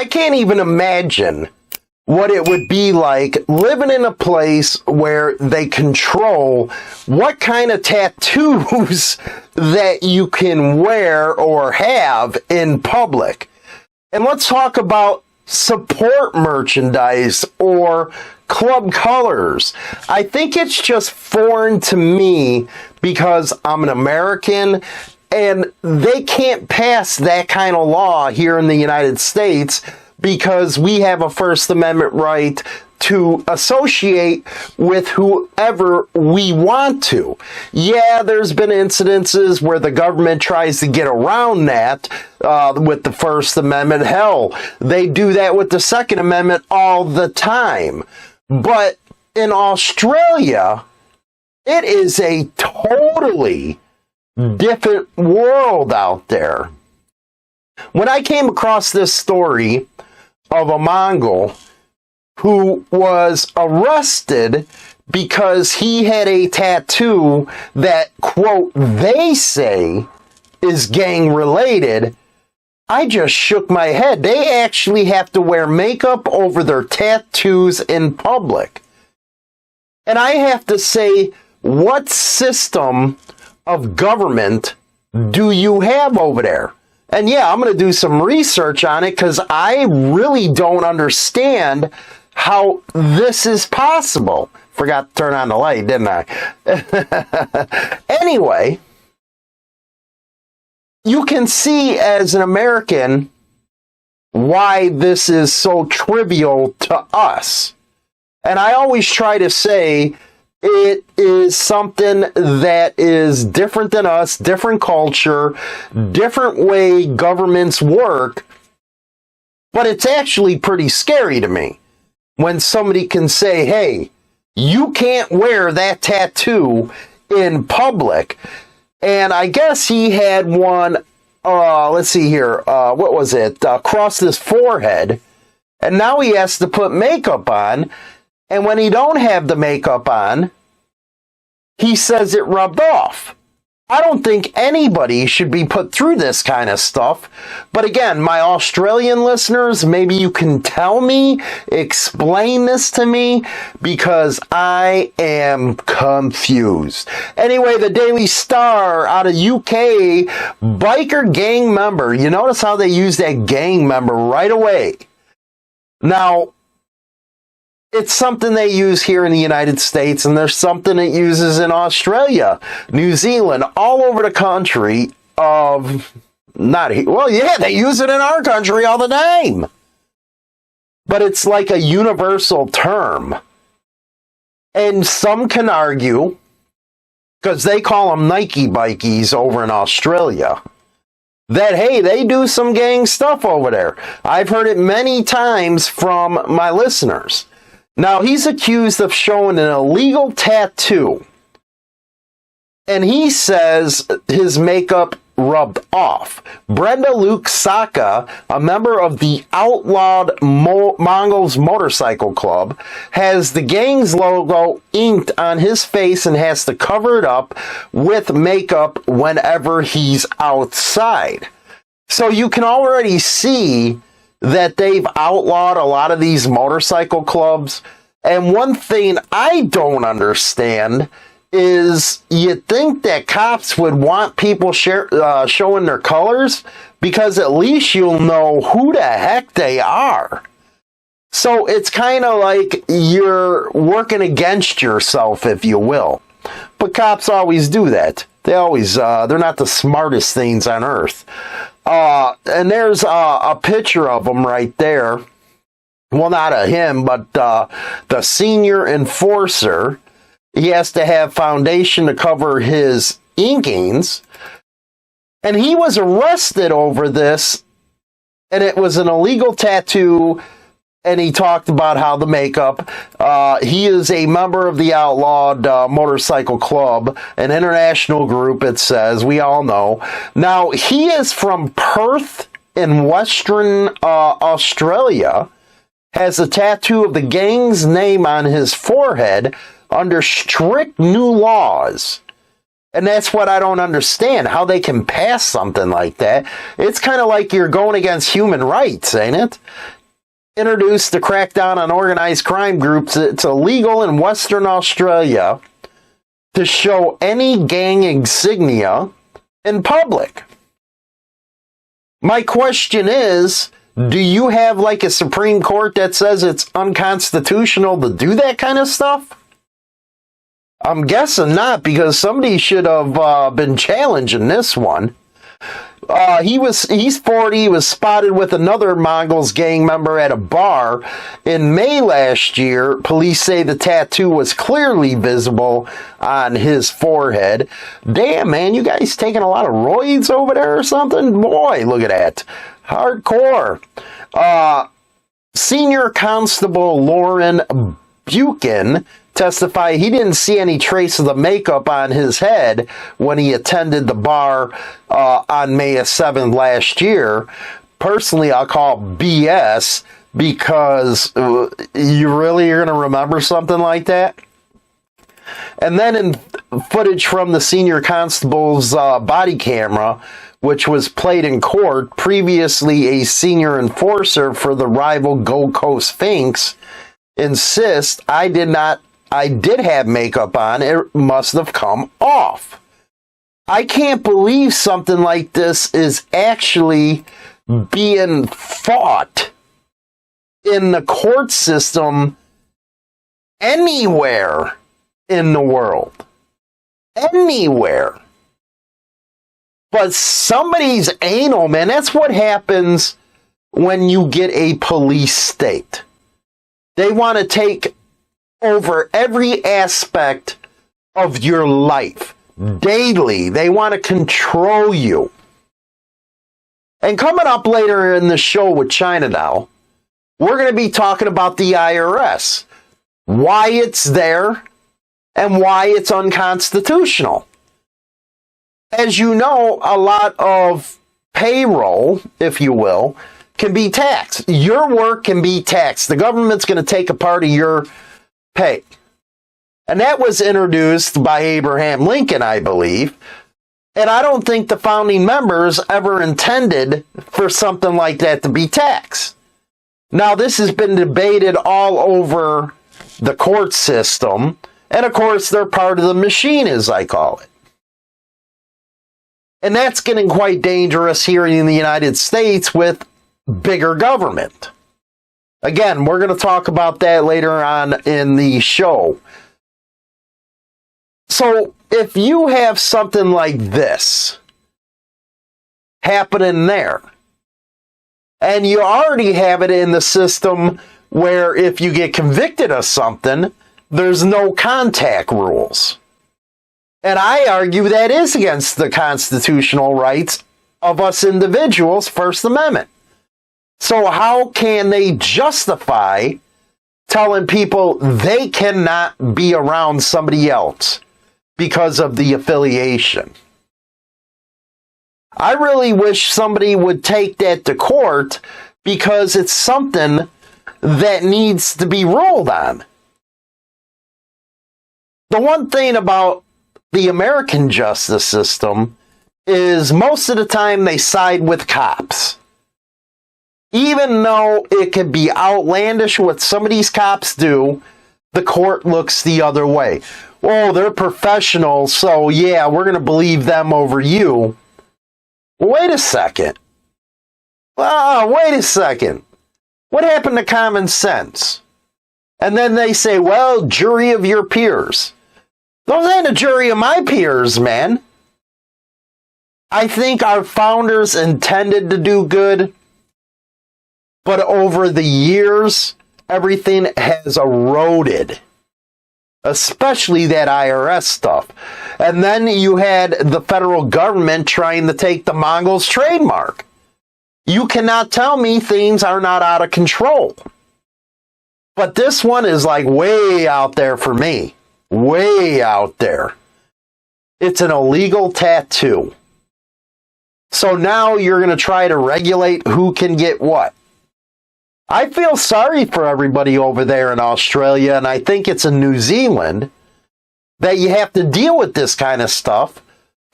I can't even imagine what it would be like living in a place where they control what kind of tattoos that you can wear or have in public. And let's talk about support merchandise or club colors. I think it's just foreign to me because I'm an American and they can't pass that kind of law here in the United States because we have a First Amendment right to associate with whoever we want to. Yeah, there's been incidences where the government tries to get around that with the First Amendment. Hell, they do that with the Second Amendment all the time. But in Australia, it is a totally different world out there. When I came across this story of a Mongol who was arrested because he had a tattoo that, quote, they say is gang related, I just shook my head. They actually have to wear makeup over their tattoos in public. And I have to say, what system of government do you have over there? And yeah, I'm going to do some research on it because I really don't understand how this is possible. Forgot to turn on the light, didn't I? Anyway, you can see as an American why this is so trivial to us. And I always try to say it is something that is different than us, different culture, different way governments work. But it's actually pretty scary to me when somebody can say, hey, you can't wear that tattoo in public. And I guess he had one, let's see here, what was it, across his forehead. And now he has to put makeup on. And when he don't have the makeup on, he says it rubbed off. I don't think anybody should be put through this kind of stuff. But again, my Australian listeners, maybe you can tell me, explain this to me, because I am confused. Anyway, the Daily Star out of UK, biker gang member. You notice how they use that gang member right away. Now, it's something they use here in the United States, and there's something it uses in Australia, New Zealand, all over the country of, well, yeah, they use it in our country all the time. But it's like a universal term. And some can argue, because they call them Nike bikies over in Australia, that, hey, they do some gang stuff over there. I've heard it many times from my listeners. Now, he's accused of showing an illegal tattoo, and he says his makeup rubbed off. Brenda Luke Sacca, a member of the outlawed Mongols motorcycle club, has the gang's logo inked on his face and has to cover it up with makeup whenever he's outside. So you can already see that they've outlawed a lot of these motorcycle clubs. And one thing I don't understand is you think that cops would want people showing their colors, because at least you'll know who the heck they are. So it's kind of like you're working against yourself, if you will. But cops always do that. They always, they're not the smartest things on earth. And there's a picture of him right there. Well, not of him, but the senior enforcer. He has to have foundation to cover his inkings. And he was arrested over this, and it was an illegal tattoo. And he talked about how the makeup, he is a member of the outlawed motorcycle club, an international group, it says, we all know. Now, he is from Perth in Western Australia, has a tattoo of the gang's name on his forehead under strict new laws. And that's what I don't understand, how they can pass something like that. It's kind of like you're going against human rights, ain't it? Introduced the crackdown on organized crime groups. It's illegal in Western Australia to show any gang insignia in public. My question is, do you have like a Supreme Court that says it's unconstitutional to do that kind of stuff? I'm guessing not, because somebody should have been challenging this one. He's 40. He was spotted with another Mongols gang member at a bar in May last year. Police say the tattoo was clearly visible on his forehead. Damn, man, you guys taking a lot of roids over there or something? Boy, look at that. Hardcore. Senior Constable Lorne Buchan testified he didn't see any trace of the makeup on his head when he attended the bar on May 7th last year. Personally, I'll call BS, because you really are going to remember something like that? And then in footage from the senior constable's body camera, which was played in court, previously a senior enforcer for the rival Gold Coast Finks, insists I did have makeup on. It must have come off. I can't believe something like this is actually being fought in the court system anywhere in the world. Anywhere. But somebody's anal, man. That's what happens when you get a police state. They want to take over every aspect of your life daily. They want to control you. And coming up later in the show with China now, we're going to be talking about the IRS, why it's there, and why it's unconstitutional. As you know, a lot of payroll, if you will, can be taxed. Your work can be taxed. The government's going to take a part of your pay. And that was introduced by Abraham Lincoln, I believe. And I don't think the founding members ever intended for something like that to be taxed. Now, this has been debated all over the court system. And of course, they're part of the machine, as I call it. And that's getting quite dangerous here in the United States with bigger government. Again, we're going to talk about that later on in the show. So, if you have something like this happening there, and you already have it in the system where if you get convicted of something, there's no contact rules. And I argue that is against the constitutional rights of us individuals, First Amendment. So how can they justify telling people they cannot be around somebody else because of the affiliation? I really wish somebody would take that to court, because it's something that needs to be ruled on. The one thing about the American justice system is most of the time they side with cops. Even though it could be outlandish what some of these cops do, the court looks the other way. Oh, they're professionals, so yeah, we're going to believe them over you. Wait a second. Wait a second. What happened to common sense? And then they say, well, jury of your peers. Those ain't a jury of my peers, man. I think our founders intended to do good, but over the years, everything has eroded. Especially that IRS stuff. And then you had the federal government trying to take the Mongols trademark. You cannot tell me things are not out of control. But this one is like way out there for me. Way out there. It's an illegal tattoo. So now you're going to try to regulate who can get what. I feel sorry for everybody over there in Australia, and I think it's in New Zealand, that you have to deal with this kind of stuff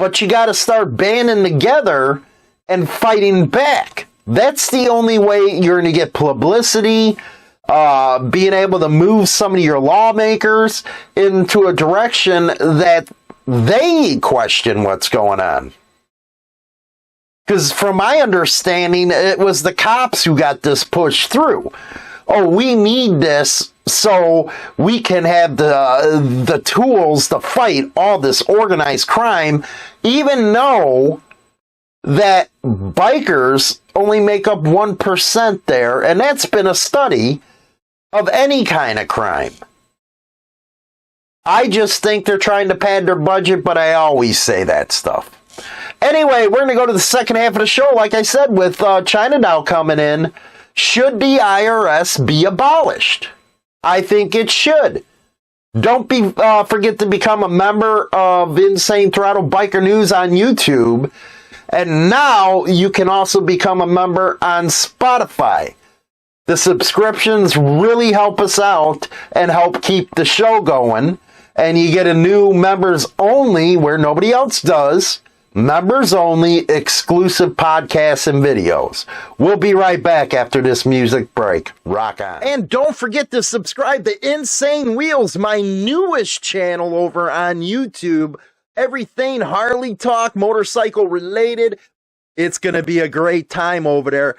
but you got to start banding together and fighting back. That's the only way you're going to get publicity, being able to move some of your lawmakers into a direction that they question what's going on. Because from my understanding, it was the cops who got this pushed through. Oh, we need this so we can have the tools to fight all this organized crime, even though that bikers only make up 1% there, and that's been a study of any kind of crime. I just think they're trying to pad their budget, but I always say that stuff. Anyway, we're going to go to the second half of the show, like I said, with China Dow coming in. Should the IRS be abolished? I think it should. Don't forget to become a member of Insane Throttle Biker News on YouTube. And now you can also become a member on Spotify. The subscriptions really help us out and help keep the show going. And you get a new members only, where nobody else does, members only exclusive podcasts and videos. We'll be right back after this music break. Rock on. And don't forget to subscribe to Insane Wheels, my newest channel over on YouTube. Everything Harley talk, motorcycle related. It's going to be a great time over there.